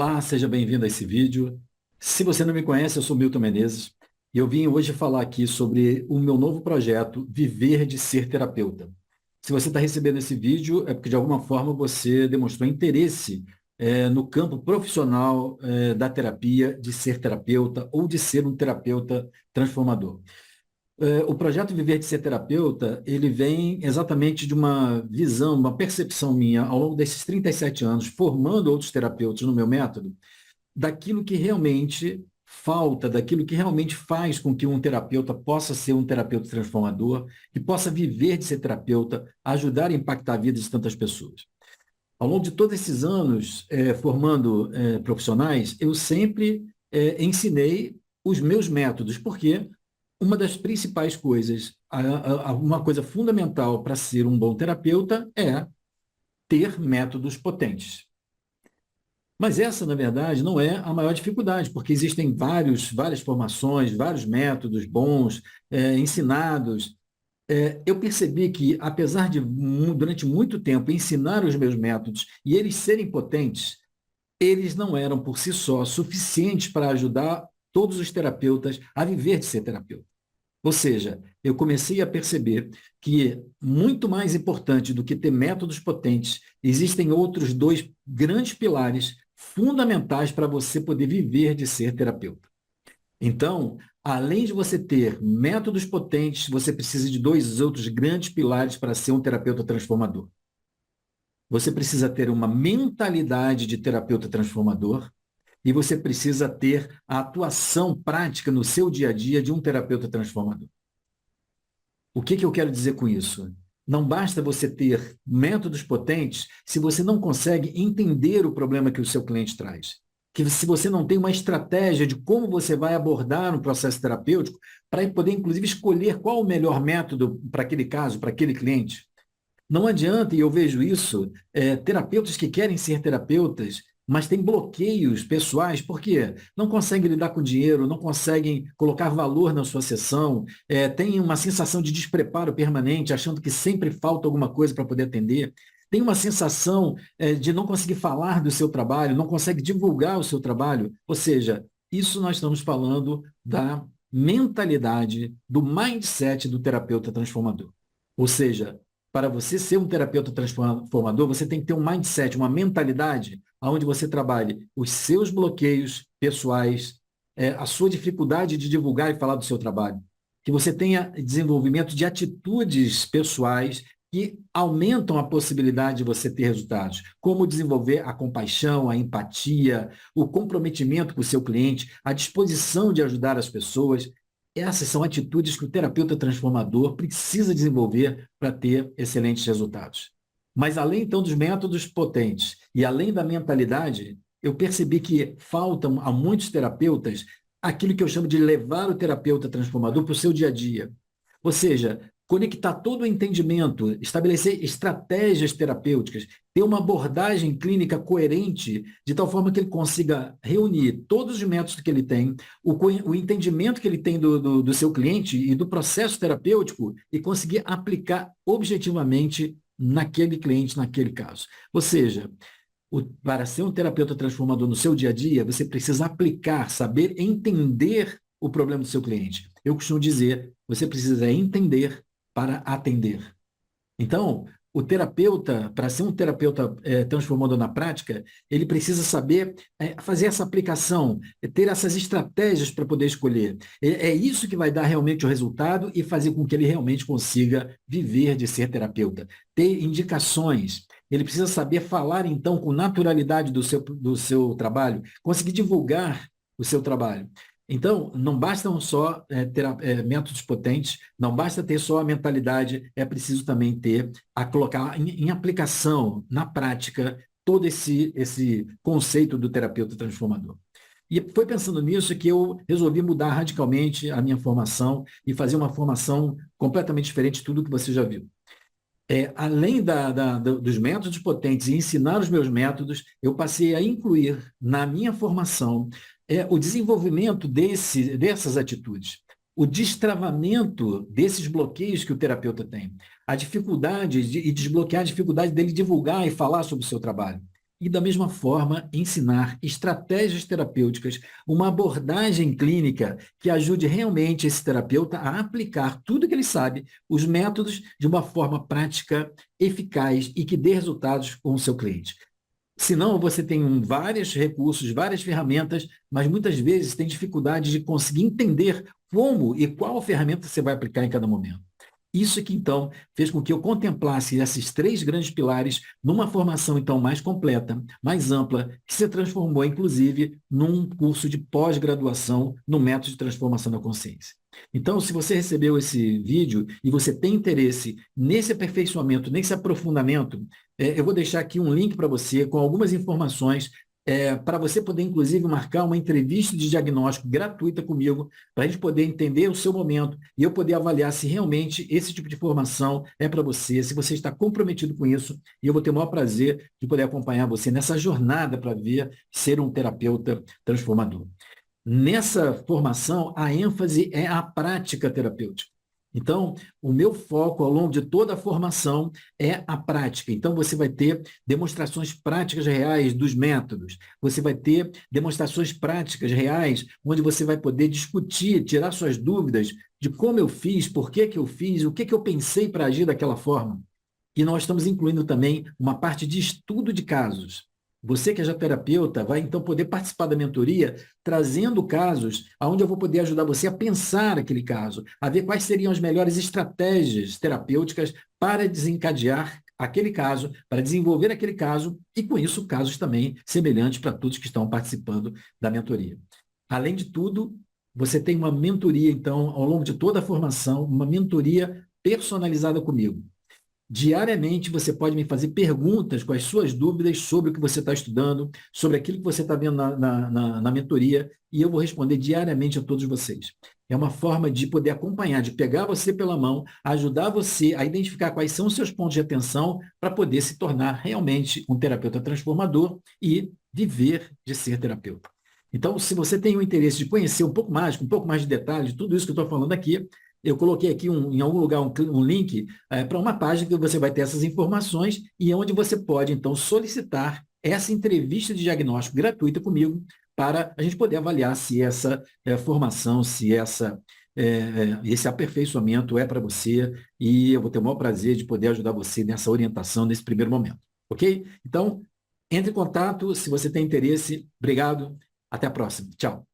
Olá, seja bem-vindo a esse vídeo. Se você não me conhece, eu sou Milton Menezes e eu vim hoje falar aqui sobre o meu novo projeto, Viver de Ser Terapeuta. Se você está recebendo esse vídeo, é porque de alguma forma você demonstrou interesse no campo profissional da terapia, de ser terapeuta ou de ser um terapeuta transformador. O projeto Viver de Ser Terapeuta, ele vem exatamente de uma visão, uma percepção minha ao longo desses 37 anos, formando outros terapeutas no meu método, daquilo que realmente falta, daquilo que realmente faz com que um terapeuta possa ser um terapeuta transformador, que possa viver de ser terapeuta, ajudar a impactar a vida de tantas pessoas. Ao longo de todos esses anos, formando profissionais, eu sempre ensinei os meus métodos, porque uma das principais coisas, uma coisa fundamental para ser um bom terapeuta é ter métodos potentes. Mas essa, na verdade, não é a maior dificuldade, porque existem várias formações, vários métodos bons, ensinados. Eu percebi que, apesar de, durante muito tempo, ensinar os meus métodos e eles serem potentes, eles não eram, por si só, suficientes para ajudar todos os terapeutas a viver de ser terapeuta. Ou seja, eu comecei a perceber que, muito mais importante do que ter métodos potentes, existem outros dois grandes pilares fundamentais para você poder viver de ser terapeuta. Então, além de você ter métodos potentes, você precisa de dois outros grandes pilares para ser um terapeuta transformador. Você precisa ter uma mentalidade de terapeuta transformador e você precisa ter a atuação prática no seu dia a dia de um terapeuta transformador. O que eu quero dizer com isso? Não basta você ter métodos potentes se você não consegue entender o problema que o seu cliente traz. Que se você não tem uma estratégia de como você vai abordar um processo terapêutico, para poder, inclusive, escolher qual o melhor método para aquele caso, para aquele cliente. Não adianta, e eu vejo isso, terapeutas que querem ser terapeutas, mas têm bloqueios pessoais, porque não conseguem lidar com dinheiro, não conseguem colocar valor na sua sessão, têm uma sensação de despreparo permanente, achando que sempre falta alguma coisa para poder atender, tem uma sensação de não conseguir falar do seu trabalho, não consegue divulgar o seu trabalho, ou seja, isso nós estamos falando da mentalidade, do mindset do terapeuta transformador. Ou seja, para você ser um terapeuta transformador, você tem que ter um mindset, uma mentalidade onde você trabalhe os seus bloqueios pessoais, a sua dificuldade de divulgar e falar do seu trabalho. Que você tenha desenvolvimento de atitudes pessoais que aumentam a possibilidade de você ter resultados, como desenvolver a compaixão, a empatia, o comprometimento com o seu cliente, a disposição de ajudar as pessoas. Essas são atitudes que o terapeuta transformador precisa desenvolver para ter excelentes resultados. Mas além, então, dos métodos potentes e além da mentalidade, eu percebi que faltam a muitos terapeutas aquilo que eu chamo de levar o terapeuta transformador para o seu dia a dia. Ou seja, conectar todo o entendimento, estabelecer estratégias terapêuticas, ter uma abordagem clínica coerente, de tal forma que ele consiga reunir todos os métodos que ele tem, o entendimento que ele tem do seu cliente e do processo terapêutico e conseguir aplicar objetivamente naquele cliente, naquele caso. Ou seja, para ser um terapeuta transformador no seu dia a dia, você precisa aplicar, saber entender o problema do seu cliente. Eu costumo dizer, você precisa entender para atender. Então, o terapeuta, para ser um terapeuta transformador na prática, ele precisa saber fazer essa aplicação, ter essas estratégias para poder escolher. É isso que vai dar realmente o resultado e fazer com que ele realmente consiga viver de ser terapeuta. Ter indicações. Ele precisa saber falar, então, com naturalidade do seu trabalho, conseguir divulgar o seu trabalho. Então, não bastam só ter métodos potentes, não basta ter só a mentalidade, é preciso também colocar em aplicação, na prática, todo esse conceito do terapeuta transformador. E foi pensando nisso que eu resolvi mudar radicalmente a minha formação e fazer uma formação completamente diferente de tudo que você já viu. Além dos métodos potentes e ensinar os meus métodos, eu passei a incluir na minha formação o desenvolvimento dessas atitudes, o destravamento desses bloqueios que o terapeuta tem, a dificuldade e desbloquear a dificuldade dele divulgar e falar sobre o seu trabalho. E, da mesma forma, ensinar estratégias terapêuticas, uma abordagem clínica que ajude realmente esse terapeuta a aplicar tudo que ele sabe, os métodos, de uma forma prática, eficaz e que dê resultados com o seu cliente. Senão, você tem vários recursos, várias ferramentas, mas muitas vezes tem dificuldade de conseguir entender como e qual ferramenta você vai aplicar em cada momento. Isso que, então, fez com que eu contemplasse esses três grandes pilares numa formação, então, mais completa, mais ampla, que se transformou, inclusive, num curso de pós-graduação no método de transformação da consciência. Então, se você recebeu esse vídeo e você tem interesse nesse aperfeiçoamento, nesse aprofundamento, eu vou deixar aqui um link para você com algumas informações para você poder, inclusive, marcar uma entrevista de diagnóstico gratuita comigo, para a gente poder entender o seu momento e eu poder avaliar se realmente esse tipo de formação é para você, se você está comprometido com isso, e eu vou ter o maior prazer de poder acompanhar você nessa jornada para ver ser um terapeuta transformador. Nessa formação, a ênfase é a prática terapêutica. Então, o meu foco ao longo de toda a formação é a prática. Então, você vai ter demonstrações práticas reais dos métodos, você vai ter demonstrações práticas reais, onde você vai poder discutir, tirar suas dúvidas de como eu fiz, por que que eu fiz, o que que eu pensei para agir daquela forma. E nós estamos incluindo também uma parte de estudo de casos. Você que é já terapeuta vai então poder participar da mentoria trazendo casos onde eu vou poder ajudar você a pensar aquele caso, a ver quais seriam as melhores estratégias terapêuticas para desencadear aquele caso, para desenvolver aquele caso e, com isso, casos também semelhantes para todos que estão participando da mentoria. Além de tudo, você tem uma mentoria, então, ao longo de toda a formação, uma mentoria personalizada comigo. Diariamente você pode me fazer perguntas com as suas dúvidas sobre o que você está estudando, sobre aquilo que você está vendo na mentoria, e eu vou responder diariamente a todos vocês. É uma forma de poder acompanhar, de pegar você pela mão, ajudar você a identificar quais são os seus pontos de atenção para poder se tornar realmente um terapeuta transformador e viver de ser terapeuta. Então, se você tem o interesse de conhecer um pouco mais, com um pouco mais de detalhes de tudo isso que eu estou falando aqui, eu coloquei aqui em algum lugar um link para uma página que você vai ter essas informações e onde você pode, então, solicitar essa entrevista de diagnóstico gratuita comigo para a gente poder avaliar se essa formação, se esse aperfeiçoamento é para você, e eu vou ter o maior prazer de poder ajudar você nessa orientação nesse primeiro momento. Ok? Então, entre em contato se você tem interesse. Obrigado. Até a próxima. Tchau.